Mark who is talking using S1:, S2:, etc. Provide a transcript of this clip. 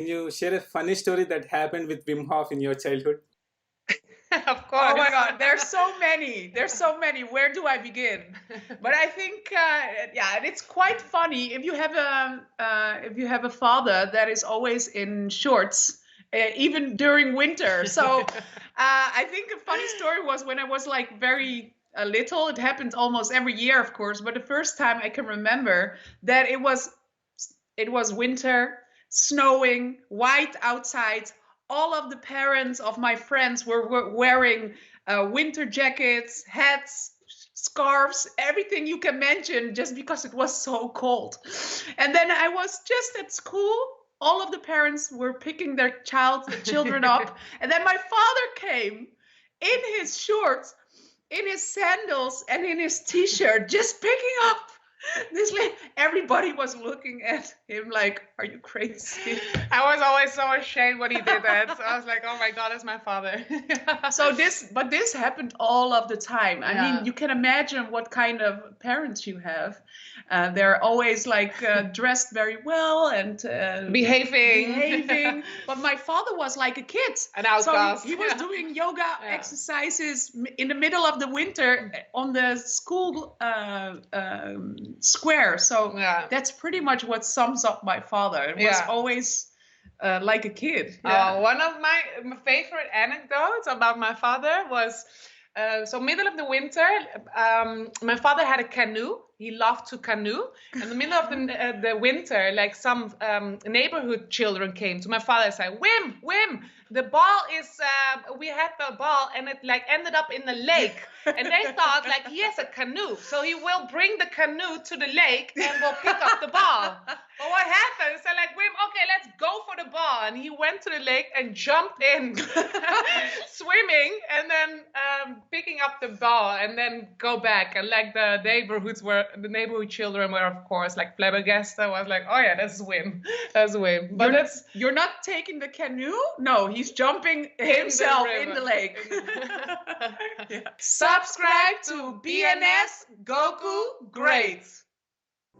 S1: Can you share a funny story that happened with Wim Hof in your childhood?
S2: Of course.
S3: Oh my God, there's so many. There's so many. Where do I begin? But I think, yeah, and it's quite funny if you have a father that is always in shorts, even during winter. So I think a funny story was when I was like very little. It happened almost every year, of course. But the first time I can remember that it was winter, snowing, white outside. All of the parents of my friends were wearing winter jackets, hats, scarves, everything you can mention, just because it was so cold. And then I was just at school. All of the parents were picking their children up. And then my father came in his shorts, in his sandals, and in his t-shirt, just picking up this. Everybody was looking at him like, are you crazy?
S2: I was always so ashamed when he did that. So I was like, oh my God, it's my father.
S3: So this happened all of the time. I
S2: Yeah.
S3: mean, you can imagine what kind of parents you have. They're always like dressed very well and behaving. But my father was like a kid.
S2: An outcast.
S3: So he was doing yoga exercises in the middle of the winter on the school square. So that's pretty much what sums up my father. It was always like a kid.
S2: One of my favorite anecdotes about my father was, so middle of the winter, my father had a canoe. He loved to canoe. In the middle of the winter, like some neighborhood children came to my father and said, Wim, the ball is, we had the ball and it like ended up in the lake. And they thought like he has a canoe. So he will bring the canoe to the lake and will pick up the ball. But what happened? So like, Wim, okay, let's go for the ball. And he went to the lake and jumped in, swimming, and then picking up the ball and then go back. And like the neighborhood children were, of course, like flabbergasted. I was like, oh yeah, that's Wim. That's Wim. But
S3: you're not taking the canoe? No, he's jumping himself in the lake.
S2: Subscribe to BNS Goku Great.